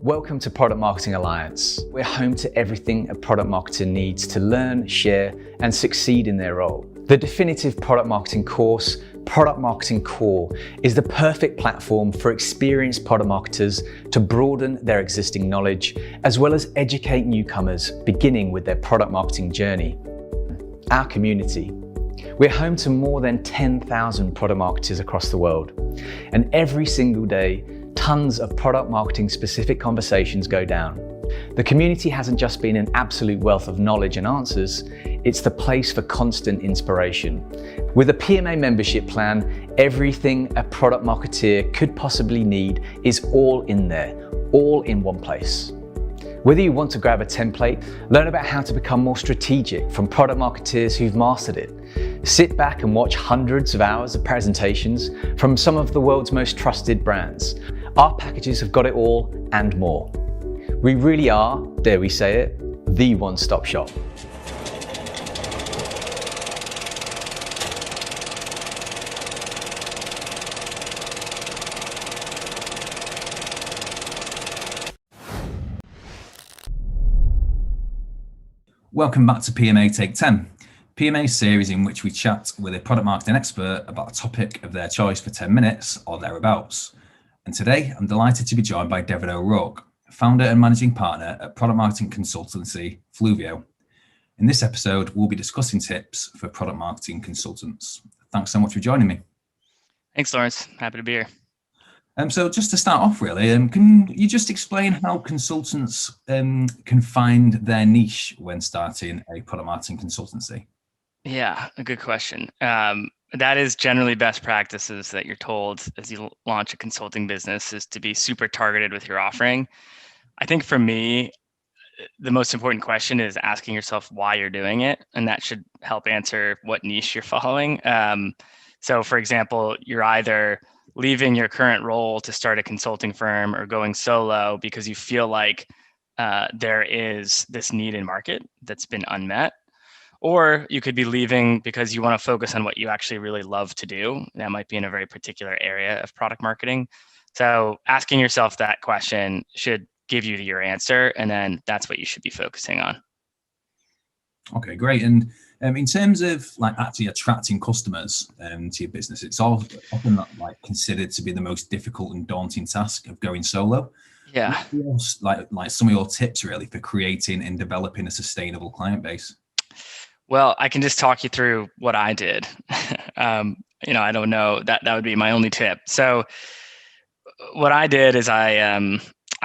Welcome to Product Marketing Alliance. We're home to everything a product marketer needs to learn, share, and succeed in their role. The definitive product marketing course, Product Marketing Core, is the perfect platform for experienced product marketers to broaden their existing knowledge, as well as educate newcomers beginning with their product marketing journey. Our community. We're home to more than 10,000 product marketers across the world, and every single day, tons of product marketing specific conversations go down. The community hasn't just been an absolute wealth of knowledge and answers, it's the place for constant inspiration. With a PMA membership plan, everything a product marketeer could possibly need is all in there, all in one place. Whether you want to grab a template, learn about how to become more strategic from product marketeers who've mastered it, sit back and watch hundreds of hours of presentations from some of the world's most trusted brands, our packages have got it all and more. We really are, dare we say it, the one-stop shop. Welcome back to PMA Take 10, PMA series in which we chat with a product marketing expert about a topic of their choice for 10 minutes or thereabouts. And today I'm delighted to be joined by Devon O'Rourke, founder and managing partner at product marketing consultancy Fluvio. In this episode, we'll be discussing tips for product marketing consultants. Thanks so much for joining me. Thanks, Lawrence. Happy to be here. So just to start off, really, can you just explain how consultants can find their niche when starting a product marketing consultancy? Yeah, a good question. That is generally best practices that you're told as you launch a consulting business, is to be super targeted with your offering. I think for me, the most important question is asking yourself why you're doing it, and that should help answer what niche you're following. So for example, you're either leaving your current role to start a consulting firm or going solo because you feel like there is this need in market that's been unmet. Or you could be leaving because you want to focus on what you actually really love to do. That might be in a very particular area of product marketing. So asking yourself that question should give you your answer, and then that's what you should be focusing on. Okay, great. And in terms of actually attracting customers to your business, it's often considered to be the most difficult and daunting task of going solo. Yeah. Like some of your tips really for creating and developing a sustainable client base? Well, I can just talk you through what I did. I don't know, that would be my only tip. So what I did is I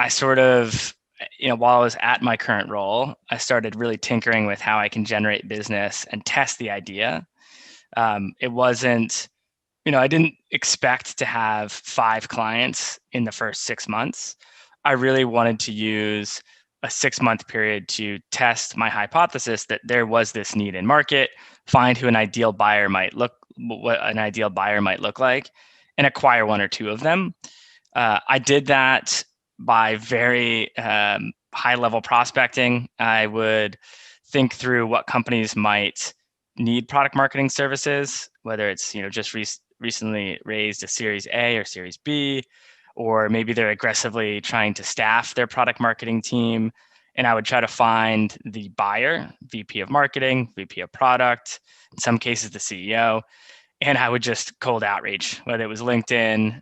sort of, while I was at my current role, I started really tinkering with how I can generate business and test the idea. It wasn't, I didn't expect to have 5 clients in the first 6 months. I really wanted to use a 6-month period to test my hypothesis that there was this need in market, find who what an ideal buyer might look like, and acquire 1 or 2 of them. I did that by very high level prospecting. I would think through what companies might need product marketing services, whether it's just recently raised a Series A or Series B, or maybe they're aggressively trying to staff their product marketing team. And I would try to find the buyer, VP of marketing, VP of product, in some cases the CEO, and I would just cold outreach, whether it was LinkedIn,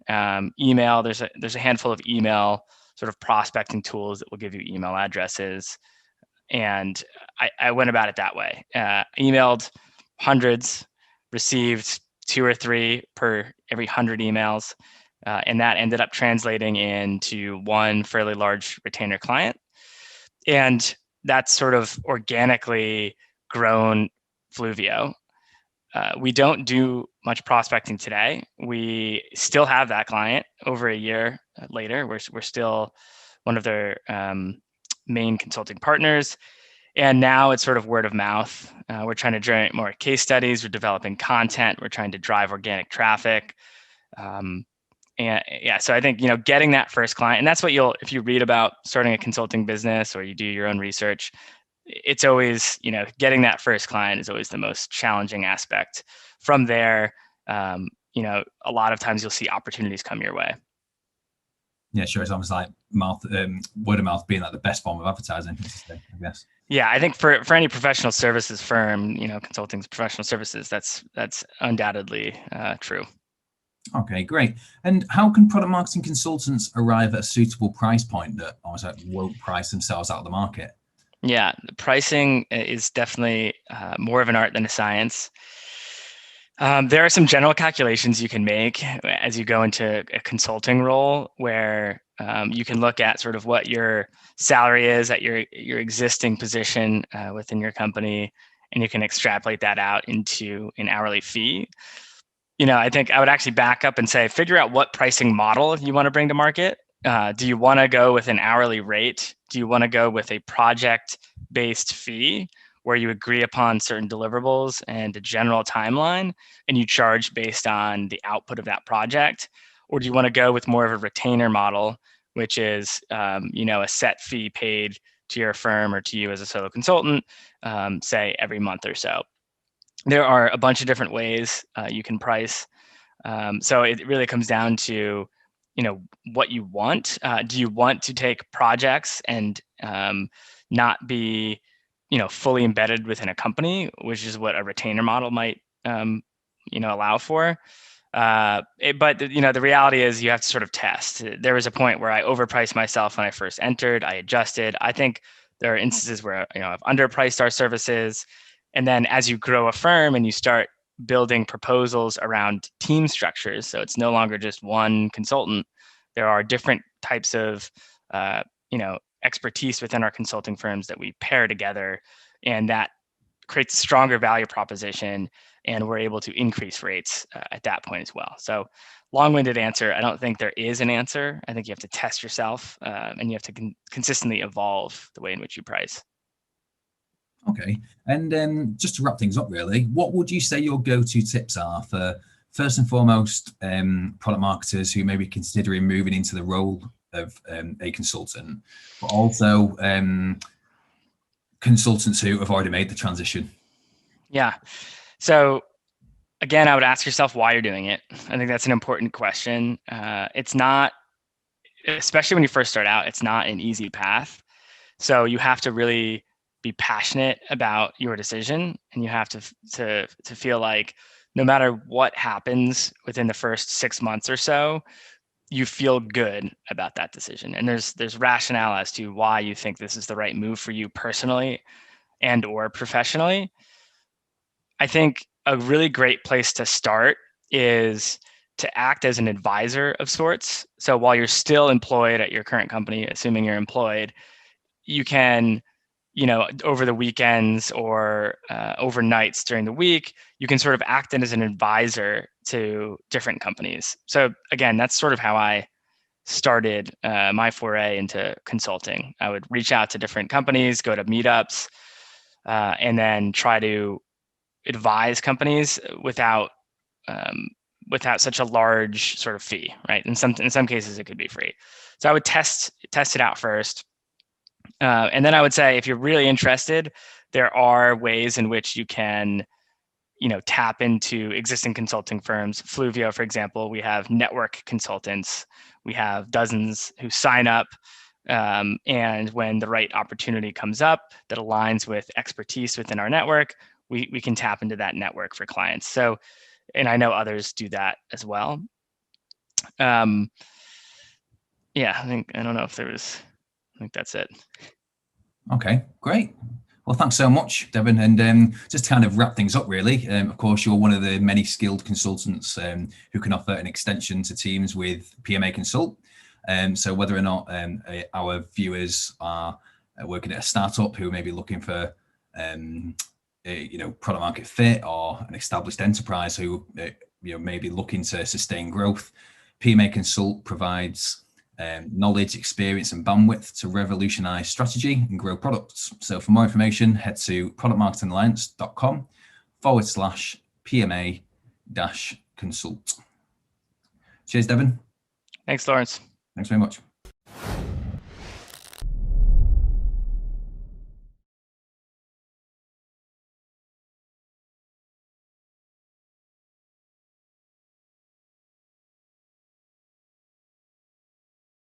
email. There's a handful of email sort of prospecting tools that will give you email addresses. And I went about it that way. Emailed hundreds, received 2 or 3 per every 100 emails. And that ended up translating into 1 fairly large retainer client. And that's sort of organically grown Fluvio. We don't do much prospecting today. We still have that client over a year later. We're still one of their main consulting partners. And now it's sort of word of mouth. We're trying to generate more case studies. We're developing content. We're trying to drive organic traffic. And yeah, so I think, getting that first client, and that's what if you read about starting a consulting business or you do your own research, it's always, getting that first client is always the most challenging aspect. From there, a lot of times you'll see opportunities come your way. Yeah, sure. It's almost like word of mouth being like the best form of advertising, I guess. Yeah, I think for any professional services firm, consulting's professional services, that's undoubtedly true. Okay, great. And how can product marketing consultants arrive at a suitable price point that almost like won't price themselves out of the market? Yeah, the pricing is definitely more of an art than a science. There are some general calculations you can make as you go into a consulting role where you can look at sort of what your salary is at your existing position within your company, and you can extrapolate that out into an hourly fee. I think I would actually back up and say, figure out what pricing model you want to bring to market. Do you want to go with an hourly rate? Do you want to go with a project-based fee where you agree upon certain deliverables and a general timeline and you charge based on the output of that project? Or do you want to go with more of a retainer model, which is a set fee paid to your firm or to you as a solo consultant, say every month or so? There are a bunch of different ways you can price. So it really comes down to, what you want. Do you want to take projects and not be, fully embedded within a company, which is what a retainer model might, allow for? But the reality is you have to sort of test. There was a point where I overpriced myself when I first entered. I adjusted. I think there are instances where I've underpriced our services. And then as you grow a firm and you start building proposals around team structures, so it's no longer just one consultant, there are different types of expertise within our consulting firms that we pair together, and that creates a stronger value proposition, and we're able to increase rates at that point as well. So long-winded answer, I don't think there is an answer. I think you have to test yourself and you have to consistently evolve the way in which you price. Okay, and just to wrap things up, really, what would you say your go-to tips are for, first and foremost, product marketers who may be considering moving into the role of a consultant, but also consultants who have already made the transition? Yeah. So again, I would ask yourself why you're doing it. I think that's an important question. It's not, especially when you first start out, it's not an easy path. So you have to really be passionate about your decision, and you have to feel like no matter what happens within the first 6 months or so, you feel good about that decision. And there's rationale as to why you think this is the right move for you personally and or professionally. I think a really great place to start is to act as an advisor of sorts. So while you're still employed at your current company, assuming you're employed, you can, over the weekends or overnights during the week, you can sort of act as an advisor to different companies. So again, that's sort of how I started my foray into consulting. I would reach out to different companies, go to meetups, and then try to advise companies without such a large sort of fee, right? In some cases, it could be free. So I would test it out first. And then I would say, if you're really interested, there are ways in which you can, tap into existing consulting firms. Fluvio, for example, we have network consultants. We have dozens who sign up. And when the right opportunity comes up that aligns with expertise within our network, we can tap into that network for clients. So, and I know others do that as well. Yeah, I don't know if there was, I think that's it. Okay, great. Well, thanks so much, Devon. And just to kind of wrap things up, really, of course, you're one of the many skilled consultants who can offer an extension to teams with PMA Consult. So whether or not our viewers are working at a startup who may be looking for product market fit, or an established enterprise who may be looking to sustain growth, PMA Consult provides knowledge, experience, and bandwidth to revolutionize strategy and grow products. So for more information, head to productmarketingalliance.com/PMA-consult. Cheers, Devon. Thanks, Lawrence. Thanks very much.